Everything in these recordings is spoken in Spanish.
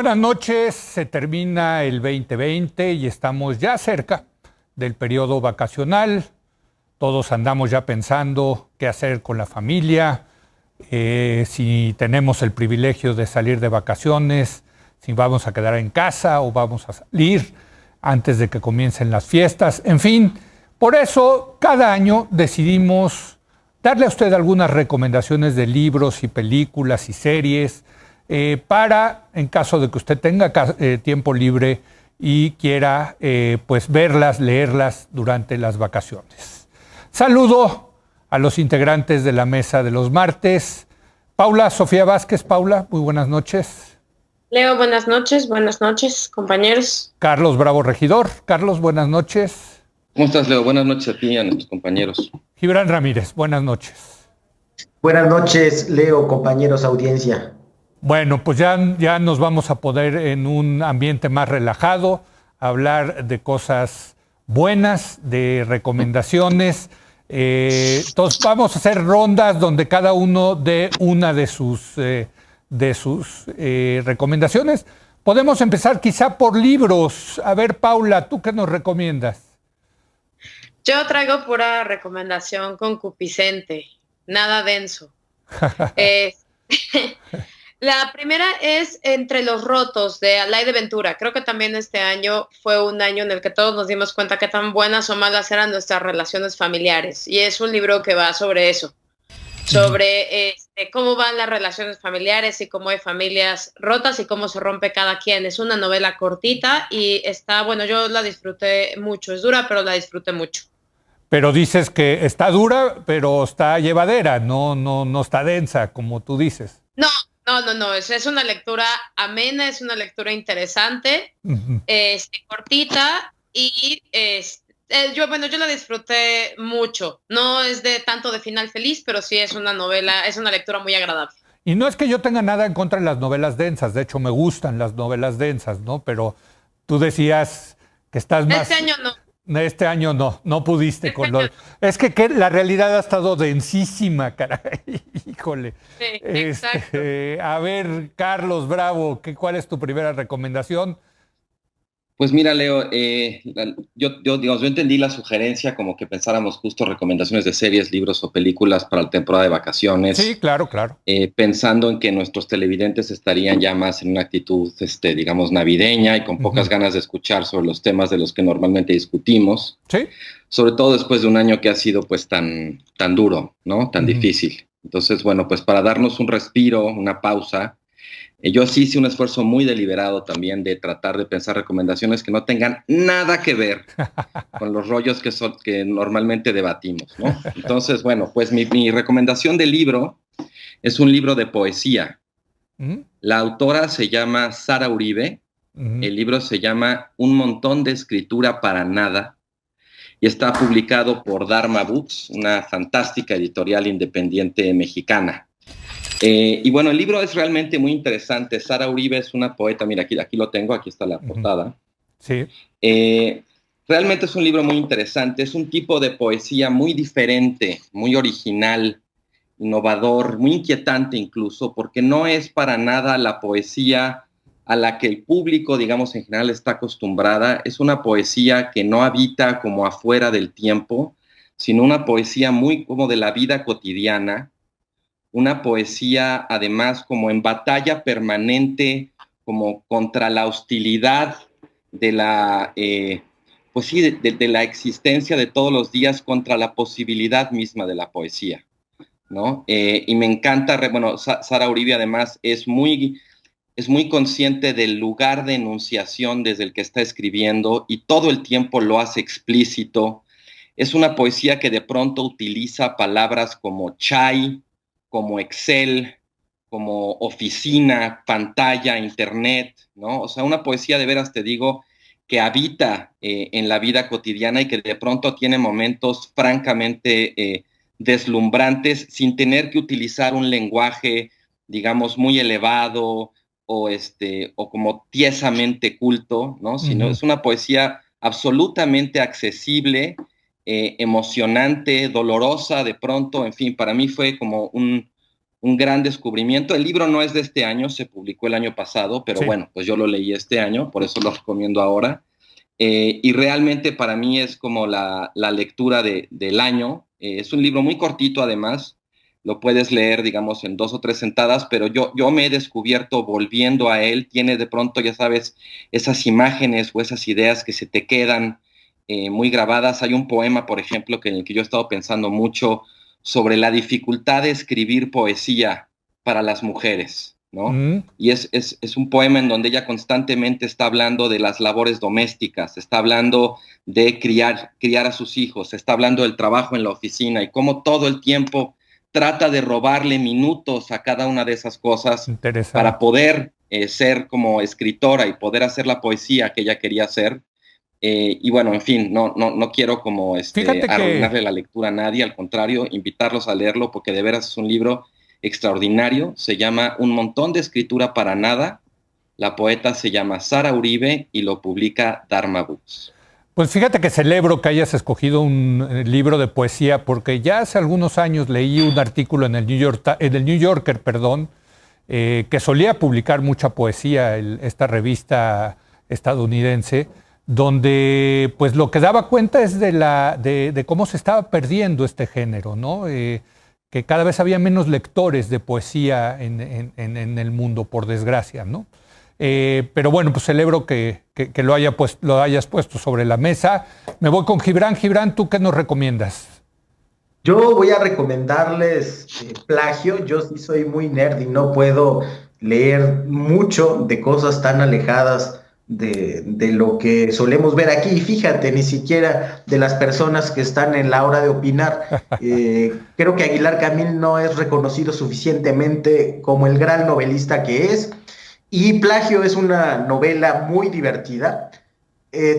buenas noches, se termina el 2020 y estamos ya cerca del periodo vacacional. Todos andamos ya pensando qué hacer con la familia, si tenemos el privilegio de salir de vacaciones, si vamos a quedar en casa o vamos a salir antes de que comiencen las fiestas. En fin, por eso cada año decidimos darle a usted algunas recomendaciones de libros y películas y series para, en caso de que usted tenga tiempo libre y quiera pues verlas, leerlas durante las vacaciones. Saludo a los integrantes de la mesa de los martes. Paula Sofía Vázquez. Paula, muy buenas noches. Leo, buenas noches, compañeros. Carlos Bravo Regidor. Carlos, buenas noches. ¿Cómo estás, Leo? Buenas noches a ti y a nuestros compañeros. Gibran Ramírez, buenas noches. Buenas noches, Leo, compañeros, audiencia. Bueno, pues ya nos vamos a poder en un ambiente más relajado hablar de cosas buenas, de recomendaciones. Entonces vamos a hacer rondas donde cada uno dé una de sus recomendaciones. Podemos empezar quizá por libros. A ver, Paula, ¿tú qué nos recomiendas? Yo traigo pura recomendación concupiscente, nada denso. La primera es Entre los rotos, de Alaide Ventura. Creo que también este año fue un año en el que todos nos dimos cuenta qué tan buenas o malas eran nuestras relaciones familiares. Y es un libro que va sobre eso, sobre cómo van las relaciones familiares y cómo hay familias rotas y cómo se rompe cada quien. Es una novela cortita y está, bueno, yo la disfruté mucho. Es dura, pero la disfruté mucho. Pero dices que está dura, pero está llevadera, no está densa, como tú dices. No, es una lectura amena, es una lectura interesante, cortita y yo la disfruté mucho. No es de tanto de final feliz, pero sí es una novela, es una lectura muy agradable. Y no es que yo tenga nada en contra de las novelas densas, de hecho me gustan las novelas densas, ¿no? Pero tú decías que estás más... Este año no. Este año no pudiste con lo... Es que la realidad ha estado densísima, caray, híjole. Sí, exacto. A ver, Carlos Bravo, ¿cuál es tu primera recomendación? Pues mira, Leo, yo entendí la sugerencia como que pensáramos justo recomendaciones de series, libros o películas para la temporada de vacaciones. Sí, claro. Pensando en que nuestros televidentes estarían ya más en una actitud, digamos, navideña y con pocas ganas de escuchar sobre los temas de los que normalmente discutimos. Sí. Sobre todo después de un año que ha sido pues tan duro, ¿no? Tan difícil. Entonces, bueno, pues para darnos un respiro, una pausa, yo sí hice un esfuerzo muy deliberado también de tratar de pensar recomendaciones que no tengan nada que ver con los rollos que normalmente debatimos, ¿no? Entonces, bueno, pues mi recomendación de libro es un libro de poesía. La autora se llama Sara Uribe. El libro se llama Un montón de escritura para nada y está publicado por Dharma Books, una fantástica editorial independiente mexicana. Y bueno, el libro es realmente muy interesante. Sara Uribe es una poeta, mira, aquí lo tengo, aquí está la portada. Sí. Realmente es un libro muy interesante, es un tipo de poesía muy diferente, muy original, innovador, muy inquietante incluso, porque no es para nada la poesía a la que el público, digamos, en general está acostumbrada. Es una poesía que no habita como afuera del tiempo, sino una poesía muy como de la vida cotidiana, una poesía además como en batalla permanente, como contra la hostilidad de la, pues sí, de la existencia de todos los días, contra la posibilidad misma de la poesía, ¿no? Y me encanta, Sara Uribe además es muy consciente del lugar de enunciación desde el que está escribiendo y todo el tiempo lo hace explícito. Es una poesía que de pronto utiliza palabras como chai, como Excel, como oficina, pantalla, internet, ¿no? O sea, una poesía de veras, te digo, que habita en la vida cotidiana y que de pronto tiene momentos francamente deslumbrantes sin tener que utilizar un lenguaje, digamos, muy elevado o como tiesamente culto, ¿no? Sino es una poesía absolutamente accesible, emocionante, dolorosa de pronto, en fin, para mí fue como un gran descubrimiento. El libro no es de este año, se publicó el año pasado, pero bueno, pues yo lo leí este año, por eso lo recomiendo ahora. Y realmente para mí es como la lectura del año. Es un libro muy cortito además, lo puedes leer, digamos, en 2 o 3 sentadas, pero yo me he descubierto volviendo a él. Tiene de pronto, ya sabes, esas imágenes o esas ideas que se te quedan muy grabadas. Hay un poema, por ejemplo, en el que yo he estado pensando mucho sobre la dificultad de escribir poesía para las mujeres, ¿no? Y es un poema en donde ella constantemente está hablando de las labores domésticas, está hablando de criar a sus hijos, está hablando del trabajo en la oficina y cómo todo el tiempo trata de robarle minutos a cada una de esas cosas para poder ser como escritora y poder hacer la poesía que ella quería hacer. Y bueno, en fin, no quiero como arruinarle la lectura a nadie, al contrario, invitarlos a leerlo porque de veras es un libro extraordinario. Se llama Un montón de escritura para nada. La poeta se llama Sara Uribe y lo publica Dharma Books. Pues fíjate que celebro que hayas escogido un libro de poesía, porque ya hace algunos años leí un artículo en el New Yorker, que solía publicar mucha poesía, esta revista estadounidense, donde pues lo que daba cuenta es de cómo se estaba perdiendo este género, ¿no? Que cada vez había menos lectores de poesía en el mundo, por desgracia, ¿no? Pero bueno, pues celebro que lo hayas puesto sobre la mesa. Me voy con Gibran. Gibran, ¿tú qué nos recomiendas? Yo voy a recomendarles Plagio. Yo sí soy muy nerd y no puedo leer mucho de cosas tan alejadas de lo que solemos ver aquí. Y fíjate, ni siquiera de las personas que están en la hora de opinar. Creo que Aguilar Camín no es reconocido suficientemente como el gran novelista que es. Y Plagio es una novela muy divertida.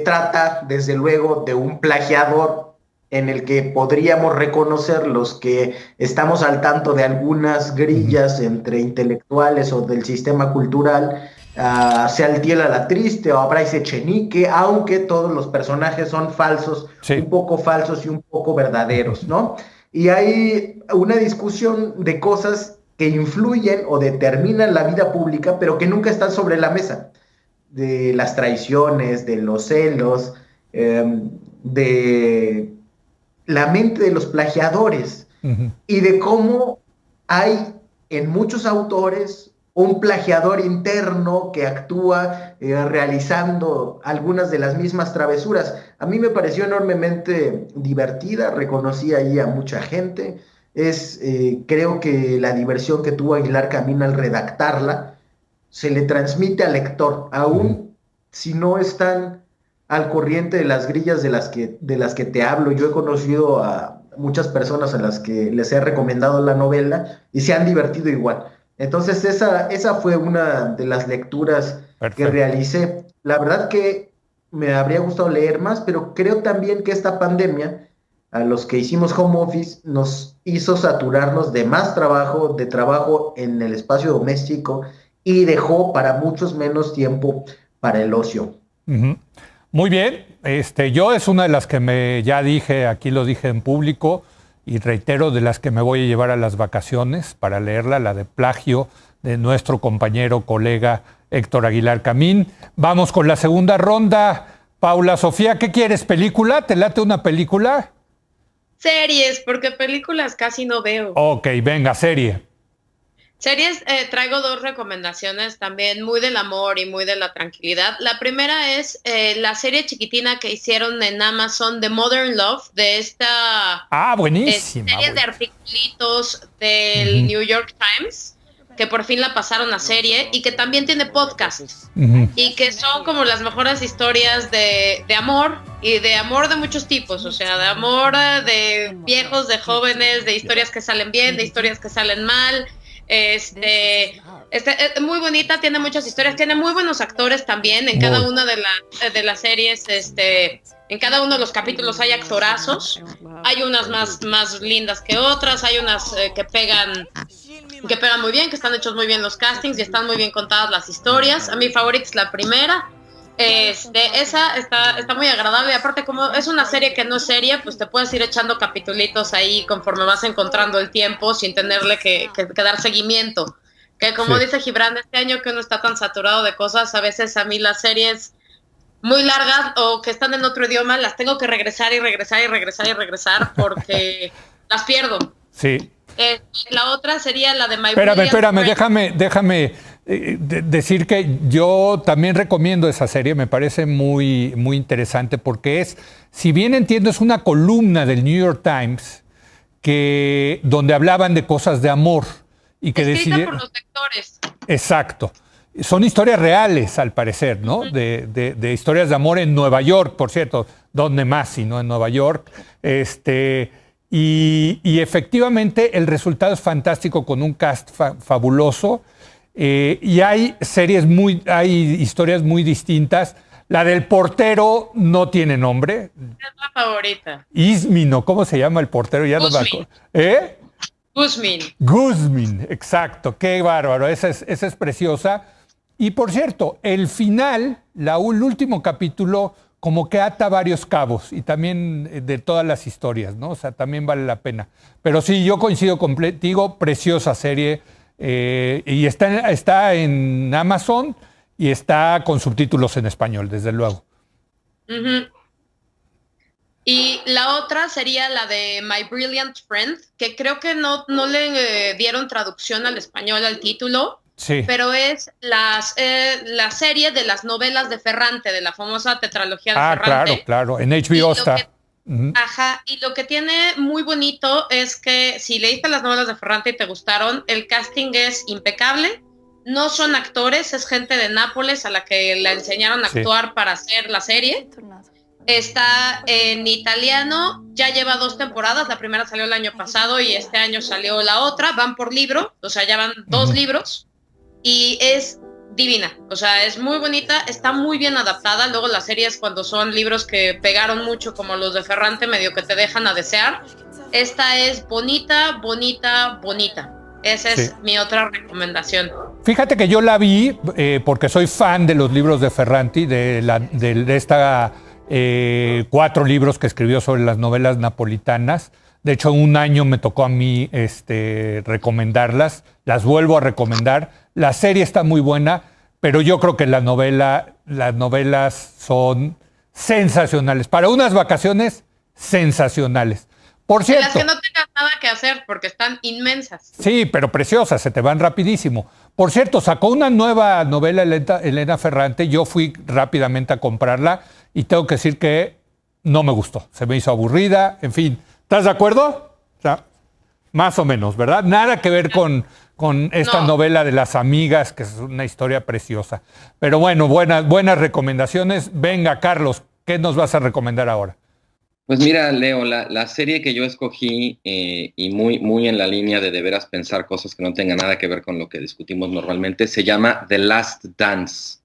Trata, desde luego, de un plagiador en el que podríamos reconocer los que estamos al tanto de algunas grillas entre intelectuales o del sistema cultural, sea Altiel a la Triste o a Bryce Echenique, aunque todos los personajes son falsos, un poco falsos y un poco verdaderos, ¿no? Y hay una discusión de cosas que influyen o determinan la vida pública, pero que nunca están sobre la mesa, de las traiciones, de los celos, de la mente de los plagiadores, y de cómo hay en muchos autores un plagiador interno que actúa realizando algunas de las mismas travesuras. A mí me pareció enormemente divertida, reconocí ahí a mucha gente. Creo que la diversión que tuvo Aguilar Camín al redactarla se le transmite al lector, aún si no están al corriente de las grillas de las que te hablo. Yo he conocido a muchas personas a las que les he recomendado la novela y se han divertido igual. Entonces esa fue una de las lecturas que realicé. La verdad que me habría gustado leer más, pero creo también que esta pandemia, a los que hicimos home office, nos hizo saturarnos de más trabajo, de trabajo en el espacio doméstico, y dejó para muchos menos tiempo para el ocio. Muy bien, yo es una de las que ya dije, aquí lo dije en público, y reitero, de las que me voy a llevar a las vacaciones para leerla, la de Plagio, de nuestro compañero, colega Héctor Aguilar Camín. Vamos con la segunda ronda. Paula Sofía, ¿qué quieres? ¿Película? ¿Te late una película? Series, porque películas casi no veo. Ok, venga, serie. Series, traigo 2 recomendaciones también, muy del amor y muy de la tranquilidad. La primera es la serie chiquitina que hicieron en Amazon, The Modern Love, de esta buenísima, serie de articulitos del New York Times, que por fin la pasaron a serie y que también tiene podcast, y que son como las mejores historias de amor, y de amor de muchos tipos, o sea, de amor de viejos, de jóvenes, de historias que salen bien, de historias que salen mal. Es muy bonita, tiene muchas historias, tiene muy buenos actores también en cada una de las series. En cada uno de los capítulos hay actorazos, hay unas más lindas que otras, hay unas que pegan muy bien, que están hechos muy bien los castings y están muy bien contadas las historias. A mi favorita es la primera. Esa está muy agradable. Aparte, como es una serie que no es seria, pues te puedes ir echando capitulitos ahí conforme vas encontrando el tiempo sin tenerle que dar seguimiento. Que como dice Gibran, este año que uno está tan saturado de cosas, a veces a mí las series muy largas o que están en otro idioma las tengo que regresar porque las pierdo. Sí. La otra sería la de My Espérame, déjame decir que yo también recomiendo esa serie, me parece muy, muy interesante porque si bien entiendo, es una columna del New York Times donde hablaban de cosas de amor y que escrita por los lectores. Exacto. Son historias reales, al parecer, ¿no? Uh-huh. De historias de amor en Nueva York, por cierto. ¿Dónde más si no en Nueva York? Y efectivamente el resultado es fantástico con un cast fabuloso. Y hay historias muy distintas. La del portero no tiene nombre. Es la favorita. Ismino, ¿cómo se llama el portero? Ya no me acuerdo. Guzmin, exacto, qué bárbaro, esa es preciosa. Y por cierto, el final, el último capítulo, como que ata varios cabos y también de todas las historias, ¿no? O sea, también vale la pena. Pero sí, yo coincido contigo, preciosa serie. Y está en Amazon y está con subtítulos en español, desde luego. Uh-huh. Y la otra sería la de My Brilliant Friend, que creo que no le dieron traducción al español al título, sí, pero es la serie de las novelas de Ferrante, de la famosa tetralogía de Ferrante. Claro, en HBO está. Ajá, y lo que tiene muy bonito es que si leíste las novelas de Ferrante y te gustaron, el casting es impecable, no son actores, es gente de Nápoles a la que le enseñaron a actuar para hacer la serie. Está en italiano, ya lleva 2 temporadas, la primera salió el año pasado y este año salió la otra, van por libro, o sea, ya van 2 libros y es divina, o sea, es muy bonita, está muy bien adaptada. Luego las series cuando son libros que pegaron mucho como los de Ferrante, medio que te dejan a desear. Esta es bonita. Esa es mi otra recomendación. Fíjate que yo la vi porque soy fan de los libros de Ferrante, de esta 4 libros que escribió sobre las novelas napolitanas. De hecho, un año me tocó a mí recomendarlas. Las vuelvo a recomendar. La serie está muy buena, pero yo creo que las novelas son sensacionales. Para unas vacaciones, sensaciones. Por cierto, las que no tengas nada que hacer porque están inmensas. Sí, pero preciosas, se te van rapidísimo. Por cierto, sacó una nueva novela Elena Ferrante. Yo fui rápidamente a comprarla y tengo que decir que no me gustó. Se me hizo aburrida, en fin. ¿Estás de acuerdo? O sea, más o menos, ¿verdad? Nada que ver con esta novela de las amigas, que es una historia preciosa. Pero bueno, buenas recomendaciones. Venga, Carlos, ¿qué nos vas a recomendar ahora? Pues mira, Leo, la serie que yo escogí y muy en la línea de veras pensar cosas que no tengan nada que ver con lo que discutimos normalmente, se llama The Last Dance.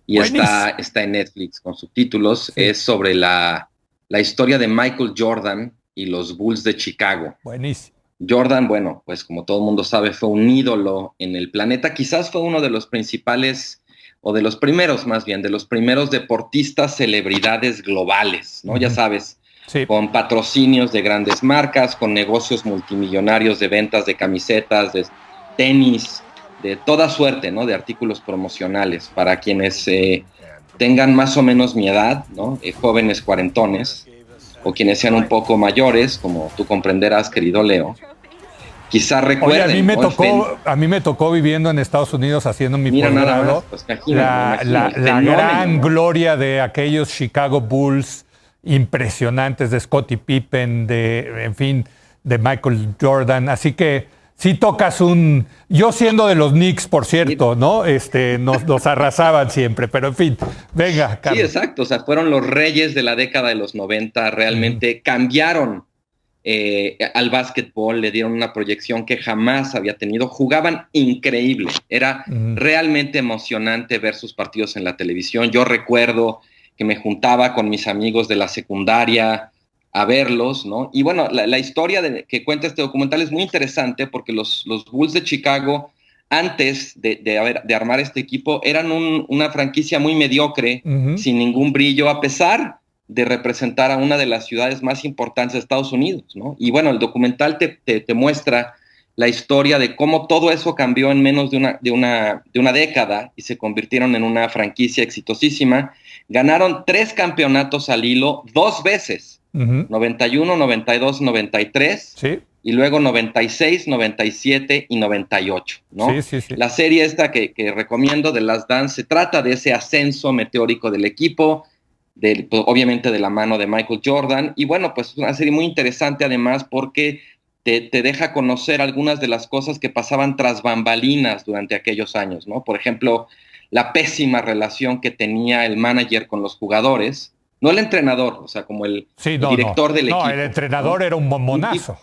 Y está en Netflix con subtítulos. Sí. Es sobre la historia de Michael Jordan y los Bulls de Chicago. Buenísimo. Jordan, bueno, pues como todo el mundo sabe, fue un ídolo en el planeta. Quizás fue uno de los principales, o de los primeros más bien, de los primeros deportistas celebridades globales, ¿no? Uh-huh. Ya sabes, sí, con patrocinios de grandes marcas, con negocios multimillonarios de ventas de camisetas, de tenis, de toda suerte, ¿no? De artículos promocionales para quienes tengan más o menos mi edad, ¿no? Jóvenes cuarentones, o quienes sean un poco mayores, como tú comprenderás, querido Leo. Quizá recuerden. Oye, a mí me tocó viviendo en Estados Unidos haciendo mi posgrado, pues, la gran gloria de aquellos Chicago Bulls impresionantes, de Scottie Pippen, de Michael Jordan. Así que sí tocas yo siendo de los Knicks, por cierto, ¿no? Nos arrasaban siempre, pero en fin, venga, Carlos. Sí, exacto, o sea, fueron los reyes de la década de los 90, realmente cambiaron al básquetbol, le dieron una proyección que jamás había tenido, jugaban increíble, era realmente emocionante ver sus partidos en la televisión. Yo recuerdo que me juntaba con mis amigos de la secundaria a verlos, ¿no? Y bueno, la historia que cuenta este documental es muy interesante porque los Bulls de Chicago antes de armar este equipo, eran una franquicia muy mediocre, sin ningún brillo, a pesar de representar a una de las ciudades más importantes de Estados Unidos, ¿no? Y bueno, el documental te muestra la historia de cómo todo eso cambió en menos de una década y se convirtieron en una franquicia exitosísima. Ganaron 3 campeonatos al hilo 2 veces, 91, 92, 93, sí. Y luego 96, 97 y 98, ¿no? Sí. La serie esta que recomiendo, The Last Dance, se trata de ese ascenso meteórico del equipo, pues, obviamente de la mano de Michael Jordan, y bueno, pues es una serie muy interesante además porque te deja conocer algunas de las cosas que pasaban tras bambalinas durante aquellos años, ¿no? Por ejemplo, la pésima relación que tenía el manager con los jugadores, no el entrenador, o sea, como el director del equipo. No, el entrenador era un bombonazo.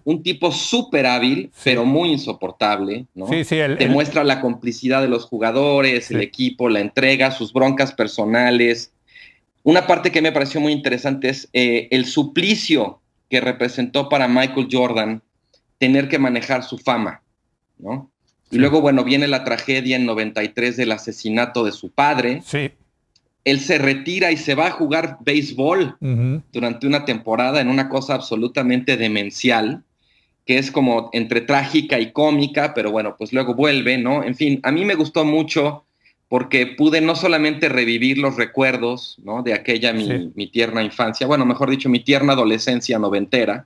Un tipo súper hábil, pero muy insoportable, ¿no? Te muestra la complicidad de los jugadores, el equipo, la entrega, sus broncas personales. Una parte que me pareció muy interesante es el suplicio que representó para Michael Jordan tener que manejar su fama, ¿no? Y luego, bueno, viene la tragedia en 93 del asesinato de su padre. Sí. Él se retira y se va a jugar béisbol durante una temporada en una cosa absolutamente demencial, que es como entre trágica y cómica, pero bueno, pues luego vuelve, ¿no? En fin, a mí me gustó mucho porque pude no solamente revivir los recuerdos, ¿no? De aquella mi tierna infancia, bueno, mejor dicho, mi tierna adolescencia noventera,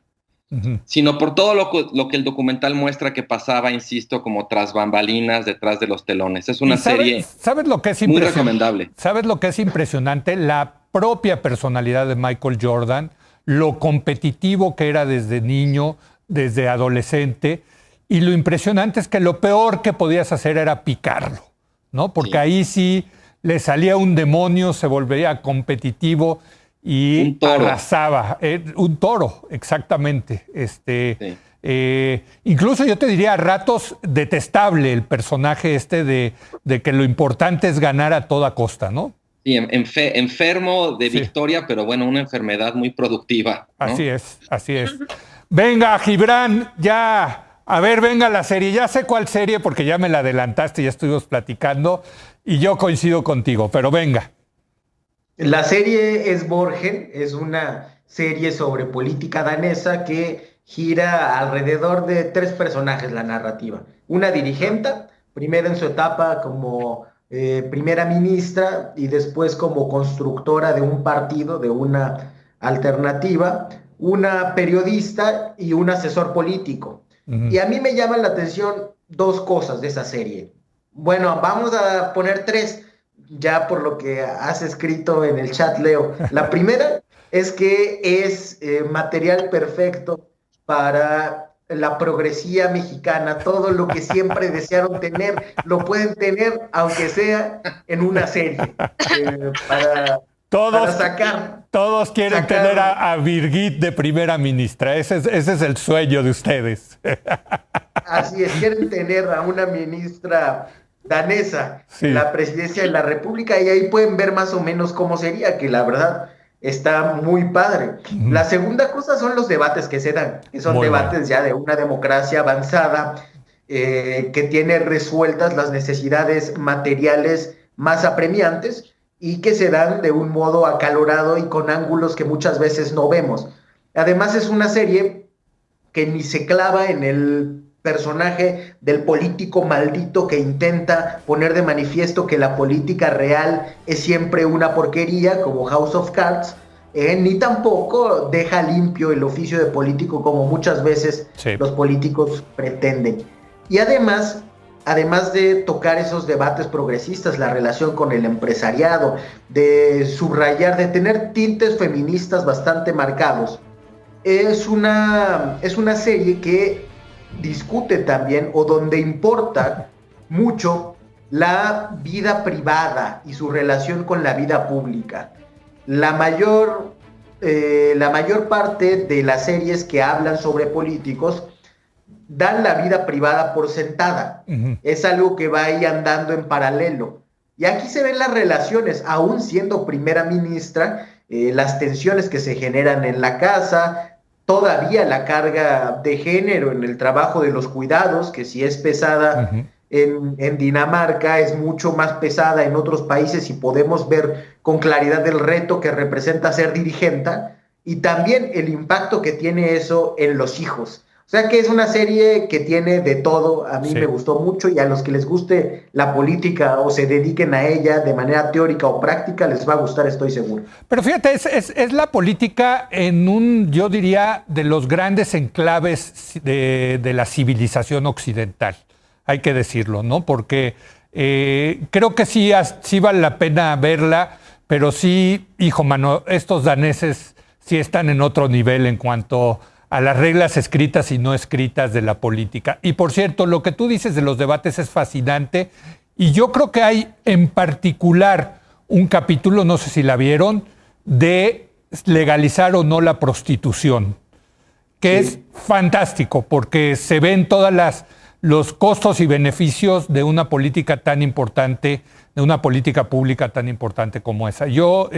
sino por todo lo que el documental muestra que pasaba, insisto, como tras bambalinas, detrás de los telones. Es una serie ¿sabes lo que es muy recomendable. ¿Sabes lo que es impresionante? La propia personalidad de Michael Jordan, lo competitivo que era desde niño, desde adolescente, y lo impresionante es que lo peor que podías hacer era picarlo, ¿no? Porque ahí sí le salía un demonio, se volvería competitivo y arrasaba. Un toro, exactamente. Incluso yo te diría a ratos detestable el personaje de que lo importante es ganar a toda costa, ¿no? Sí, enfermo de victoria, pero bueno, una enfermedad muy productiva, ¿no? Así es. Venga, Gibran, ya, a ver, venga la serie. Ya sé cuál serie porque ya me la adelantaste, ya estuvimos platicando y yo coincido contigo, pero venga. La serie es Borgen, es una serie sobre política danesa que gira alrededor de 3 personajes la narrativa. Una dirigenta, primero en su etapa como primera ministra y después como constructora de un partido, de una alternativa, una periodista y un asesor político. Y a mí me llaman la atención 2 cosas de esa serie. Bueno, vamos a poner 3. Ya por lo que has escrito en el chat, Leo. La primera es que es material perfecto para la progresía mexicana. Todo lo que siempre desearon tener, lo pueden tener, aunque sea en una serie. Para sacar. Todos quieren tener a Birgit de primera ministra. Ese es el sueño de ustedes. Así es, quieren tener a una ministra danesa en la presidencia de la República y ahí pueden ver más o menos cómo sería, que la verdad está muy padre. La segunda cosa son los debates que se dan, que son debates ya de una democracia avanzada que tiene resueltas las necesidades materiales más apremiantes y que se dan de un modo acalorado y con ángulos que muchas veces no vemos. Además es una serie que ni se clava en el personaje del político maldito que intenta poner de manifiesto que la política real es siempre una porquería, como House of Cards, ni tampoco deja limpio el oficio de político como muchas veces los políticos pretenden. Y además de tocar esos debates progresistas, la relación con el empresariado, de subrayar, de tener tintes feministas bastante marcados, es una serie que discute también, o donde importa mucho, la vida privada y su relación con la vida pública. La mayor parte de las series que hablan sobre políticos dan la vida privada por sentada. Es algo que va ahí andando en paralelo. Y aquí se ven las relaciones, aún siendo primera ministra, las tensiones que se generan en la casa, todavía la carga de género en el trabajo de los cuidados, que si es pesada, en Dinamarca es mucho más pesada en otros países y podemos ver con claridad el reto que representa ser dirigenta y también el impacto que tiene eso en los hijos. O sea que es una serie que tiene de todo, a mí me gustó mucho y a los que les guste la política o se dediquen a ella de manera teórica o práctica les va a gustar, estoy seguro. Pero fíjate, es la política en un, yo diría, de los grandes enclaves de la civilización occidental, hay que decirlo, ¿no? Porque creo que sí vale la pena verla, pero sí, hijo mano, estos daneses sí están en otro nivel en cuanto a las reglas escritas y no escritas de la política. Y por cierto, lo que tú dices de los debates es fascinante y yo creo que hay en particular un capítulo, no sé si la vieron, de legalizar o no la prostitución, que es fantástico porque se ven los costos y beneficios de una política tan importante, de una política pública tan importante como esa. Yo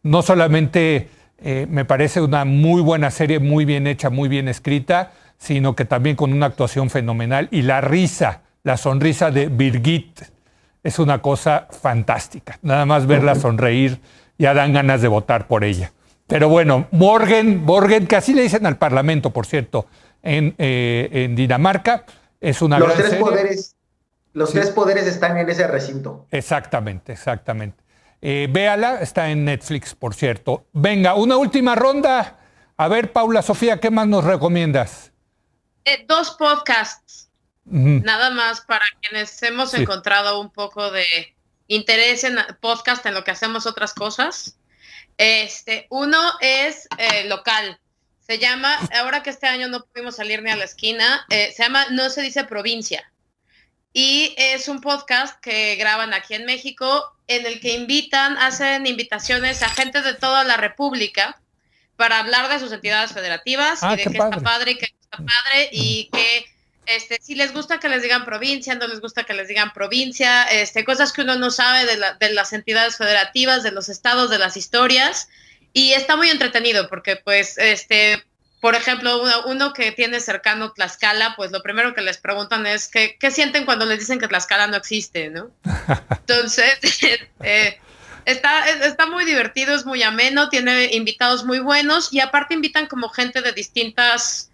no solamente me parece una muy buena serie, muy bien hecha, muy bien escrita, sino que también con una actuación fenomenal. Y la sonrisa de Birgit es una cosa fantástica. Nada más verla sonreír, ya dan ganas de votar por ella. Pero bueno, Borgen, que así le dicen al Parlamento, por cierto, en Dinamarca, es una gran serie. Los tres poderes están en ese recinto. Exactamente. Véala, está en Netflix, por cierto. Venga, una última ronda. A ver, Paula Sofía, ¿qué más nos recomiendas? 2 podcasts, nada más para quienes hemos encontrado un poco de interés en podcast, en lo que hacemos otras cosas. Uno es local. Se llama, ahora que este año no pudimos salir ni a la esquina, se llama No se dice provincia. Y es un podcast que graban aquí en México, en el que hacen invitaciones a gente de toda la República para hablar de sus entidades federativas y de qué está padre y qué no está padre y que si les gusta que les digan provincia, no les gusta que les digan provincia, cosas que uno no sabe de las entidades federativas, de los estados, de las historias. Y está muy entretenido porque pues por ejemplo, uno que tiene cercano Tlaxcala, pues lo primero que les preguntan es ¿qué sienten cuando les dicen que Tlaxcala no existe, ¿no? Entonces, está muy divertido, es muy ameno, tiene invitados muy buenos y aparte invitan como gente de distintas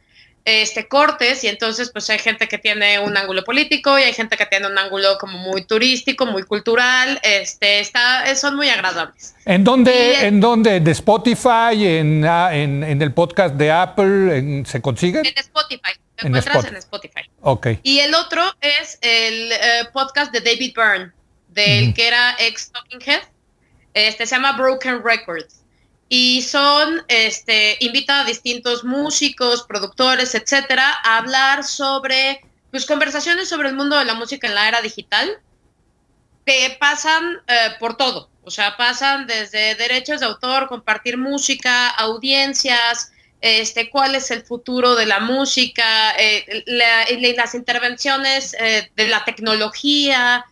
cortes y entonces pues hay gente que tiene un ángulo político y hay gente que tiene un ángulo como muy turístico, muy cultural, son muy agradables. ¿En dónde? ¿De Spotify? ¿En el podcast de Apple? ¿Se consiguen? En Spotify. Te encuentras en Spotify. Ok. Y el otro es el podcast de David Byrne, del que era ex Talking Head. Se llama Broken Records. Y invita a distintos músicos, productores, etcétera, a hablar sobre conversaciones sobre el mundo de la música en la era digital, que pasan por todo. O sea, pasan desde derechos de autor, compartir música, audiencias, cuál es el futuro de la música, las intervenciones de la tecnología,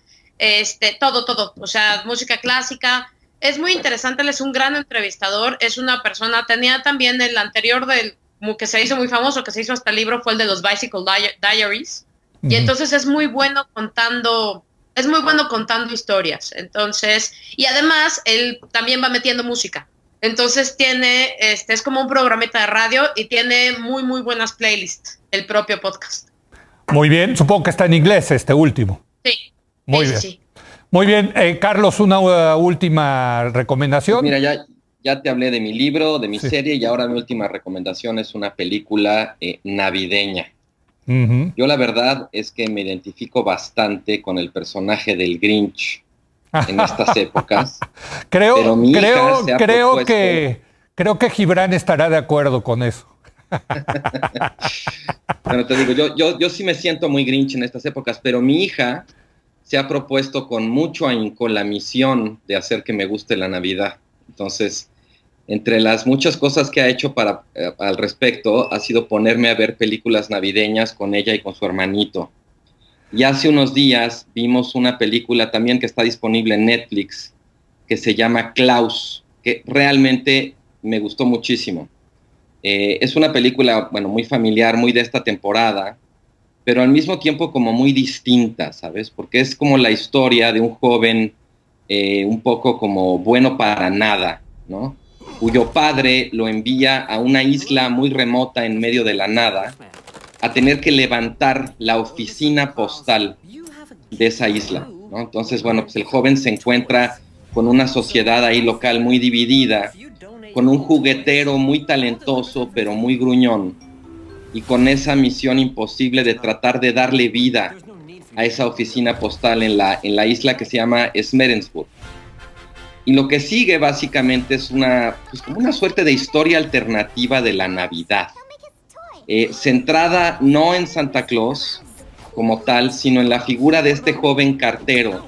todo. O sea, música clásica. Es muy interesante, él es un gran entrevistador, es una persona, tenía también el anterior que se hizo muy famoso, que se hizo hasta el libro, fue el de los Bicycle Diaries, y entonces es muy bueno contando historias, entonces, y además él también va metiendo música, entonces tiene, es como un programita de radio y tiene muy, muy buenas playlists, el propio podcast. Muy bien, supongo que está en inglés este último. Sí. Muy bien. Sí. Muy bien, Carlos, una última recomendación. Pues mira, ya te hablé de mi libro, de mi serie, y ahora mi última recomendación es una película navideña. Yo la verdad es que me identifico bastante con el personaje del Grinch en estas épocas. Creo que Gibran estará de acuerdo con eso. Bueno, te digo, yo sí me siento muy Grinch en estas épocas, pero mi hija se ha propuesto con mucho ahínco la misión de hacer que me guste la Navidad. Entonces, entre las muchas cosas que ha hecho al respecto, ha sido ponerme a ver películas navideñas con ella y con su hermanito. Y hace unos días vimos una película también que está disponible en Netflix, que se llama Klaus, que realmente me gustó muchísimo. Es una película, muy familiar, muy de esta temporada, pero al mismo tiempo como muy distinta, ¿sabes? Porque es como la historia de un joven un poco como bueno para nada, ¿no? Cuyo padre lo envía a una isla muy remota en medio de la nada a tener que levantar la oficina postal de esa isla, ¿no? Entonces, bueno, pues el joven se encuentra con una sociedad ahí local muy dividida, con un juguetero muy talentoso pero muy gruñón, y con esa misión imposible de tratar de darle vida a esa oficina postal en la isla que se llama Smerensburg. Y lo que sigue básicamente es como una suerte de historia alternativa de la Navidad, centrada no en Santa Claus como tal, sino en la figura de este joven cartero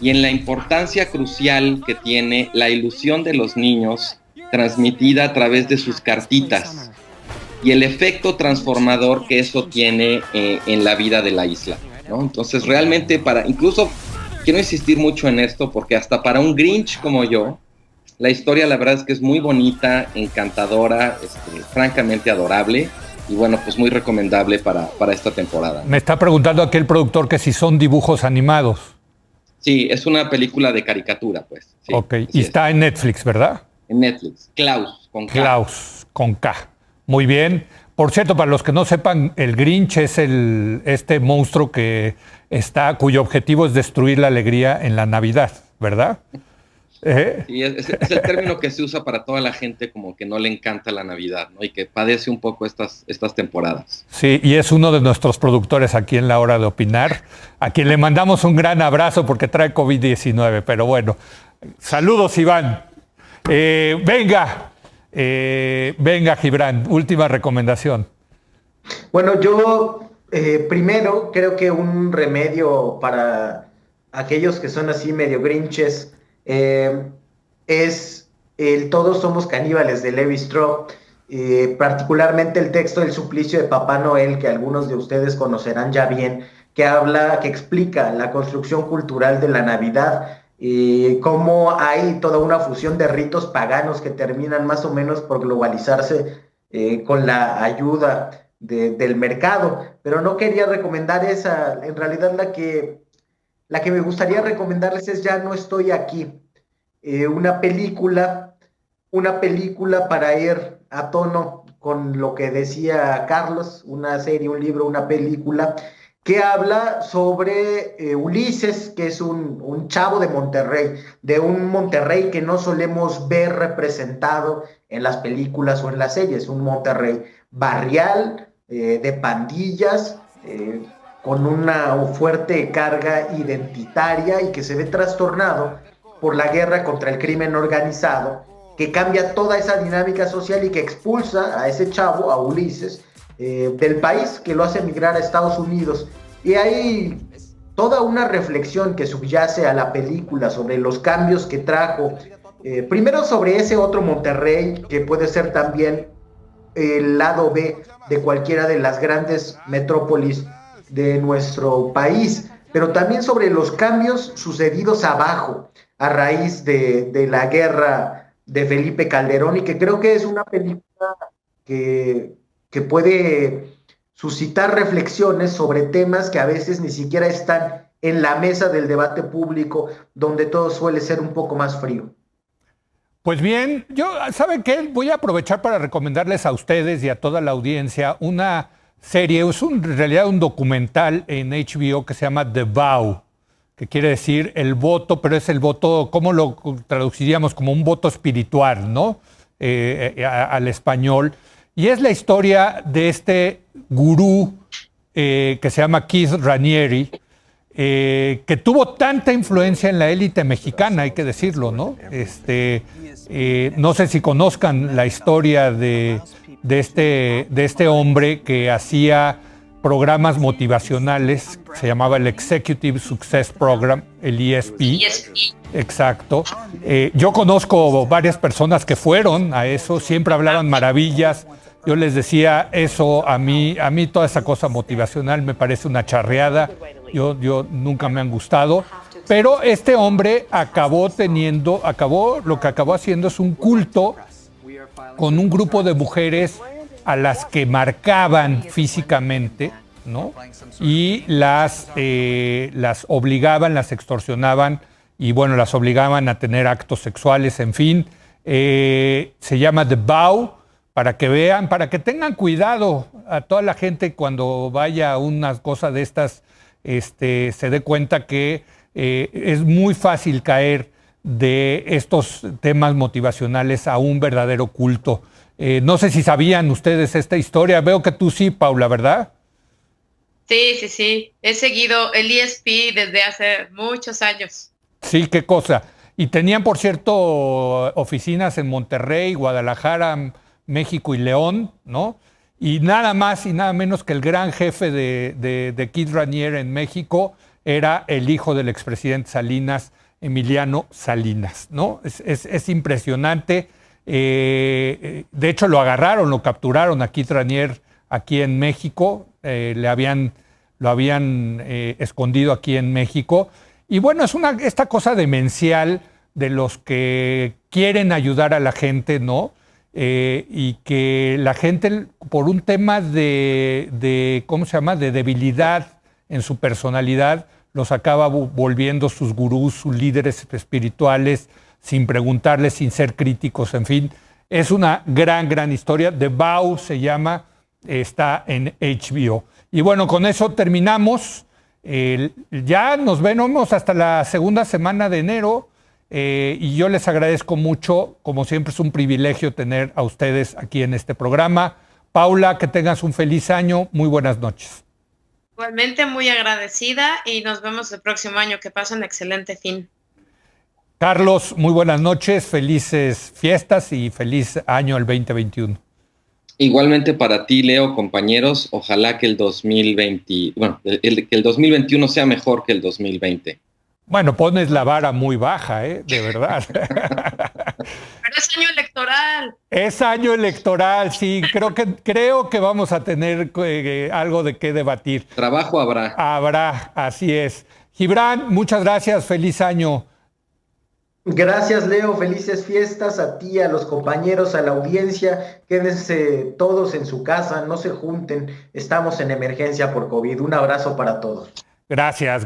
y en la importancia crucial que tiene la ilusión de los niños transmitida a través de sus cartitas y el efecto transformador que eso tiene en la vida de la isla, ¿no? Entonces realmente incluso quiero insistir mucho en esto porque hasta para un Grinch como yo, la historia la verdad es que es muy bonita, encantadora, francamente adorable y bueno, pues muy recomendable para esta temporada. Me está preguntando aquí el productor que si son dibujos animados. Sí, es una película de caricatura, pues. Sí, ok, y está en Netflix, ¿verdad? En Netflix. Klaus, con K. Klaus, con K. Muy bien. Por cierto, para los que no sepan, el Grinch es este monstruo cuyo objetivo es destruir la alegría en la Navidad, ¿verdad? Sí, es el término que se usa para toda la gente como que no le encanta la Navidad, ¿no? Y que padece un poco estas temporadas. Sí, y es uno de nuestros productores aquí en La Hora de Opinar, a quien le mandamos un gran abrazo porque trae COVID-19, pero bueno, saludos Iván. Venga, Gibran, última recomendación. Bueno, yo primero creo que un remedio para aquellos que son así medio grinches es el Todos somos caníbales de Levi Strauss, particularmente el texto del suplicio de Papá Noel, que algunos de ustedes conocerán ya bien, que explica la construcción cultural de la Navidad, cómo hay toda una fusión de ritos paganos que terminan más o menos por globalizarse con la ayuda del mercado, pero no quería recomendar esa, en realidad la que me gustaría recomendarles es Ya no estoy aquí, una película para ir a tono con lo que decía Carlos, una serie, un libro, una película, que habla sobre Ulises, que es un chavo de Monterrey, de un Monterrey que no solemos ver representado en las películas o en las series, un Monterrey barrial, de pandillas, con una fuerte carga identitaria y que se ve trastornado por la guerra contra el crimen organizado, que cambia toda esa dinámica social y que expulsa a ese chavo, a Ulises, del país, que lo hace emigrar a Estados Unidos. Y hay toda una reflexión que subyace a la película sobre los cambios que trajo, primero sobre ese otro Monterrey, que puede ser también el lado B de cualquiera de las grandes metrópolis de nuestro país, pero también sobre los cambios sucedidos abajo a raíz de la guerra de Felipe Calderón, y que creo que es una película que puede suscitar reflexiones sobre temas que a veces ni siquiera están en la mesa del debate público, donde todo suele ser un poco más frío. Pues bien, ¿saben qué? Voy a aprovechar para recomendarles a ustedes y a toda la audiencia una serie, en realidad un documental en HBO que se llama The Vow, que quiere decir el voto, pero es el voto, ¿cómo lo traduciríamos? Como un voto espiritual, ¿no? Al español. Y es la historia de este gurú que se llama Keith Raniere, que tuvo tanta influencia en la élite mexicana, hay que decirlo, ¿no? No sé si conozcan la historia de este hombre que hacía programas motivacionales, se llamaba el Executive Success Program, el ESP. Exacto. Yo conozco varias personas que fueron a eso, siempre hablaban maravillas. Yo les decía eso, a mí toda esa cosa motivacional me parece una charreada, yo nunca me han gustado, pero este hombre lo que acabó haciendo es un culto con un grupo de mujeres a las que marcaban físicamente ¿no? Y las obligaban, las extorsionaban y bueno, las obligaban a tener actos sexuales, en fin. Se llama The Vow, para que vean, para que tengan cuidado a toda la gente cuando vaya a una cosa de estas, se dé cuenta que es muy fácil caer de estos temas motivacionales a un verdadero culto. No sé si sabían ustedes esta historia. Veo que tú sí, Paula, ¿verdad? Sí. He seguido el ESP desde hace muchos años. Sí, qué cosa. Y tenían, por cierto, oficinas en Monterrey, Guadalajara, México y León, ¿no? Y nada más y nada menos que el gran jefe de Kid Raniere en México era el hijo del expresidente Salinas, Emiliano Salinas, ¿no? Es impresionante. De hecho, lo agarraron, lo capturaron a Kid Raniere aquí en México. Lo habían escondido aquí en México. Y bueno, es esta cosa demencial de los que quieren ayudar a la gente, ¿no? Y que la gente, por un tema ¿cómo se llama?, de debilidad en su personalidad, los acaba volviendo sus gurús, sus líderes espirituales, sin preguntarles, sin ser críticos, en fin. Es una gran historia. The Vow se llama, está en HBO. Y bueno, con eso terminamos. Ya nos vemos hasta la segunda semana de enero. Y yo les agradezco mucho. Como siempre, es un privilegio tener a ustedes aquí en este programa. Paula, que tengas un feliz año. Muy buenas noches. Igualmente muy agradecida y nos vemos el próximo año. Que pasen excelente fin. Carlos, muy buenas noches, felices fiestas y feliz año el 2021. Igualmente para ti, Leo, compañeros, ojalá que el 2021 sea mejor que el 2020. Bueno, pones la vara muy baja, de verdad. Pero es año electoral. Es año electoral, sí. Creo que vamos a tener algo de qué debatir. Trabajo habrá. Habrá, así es. Gibran, muchas gracias. Feliz año. Gracias, Leo. Felices fiestas a ti, a los compañeros, a la audiencia. Quédense todos en su casa, no se junten. Estamos en emergencia por COVID. Un abrazo para todos. Gracias.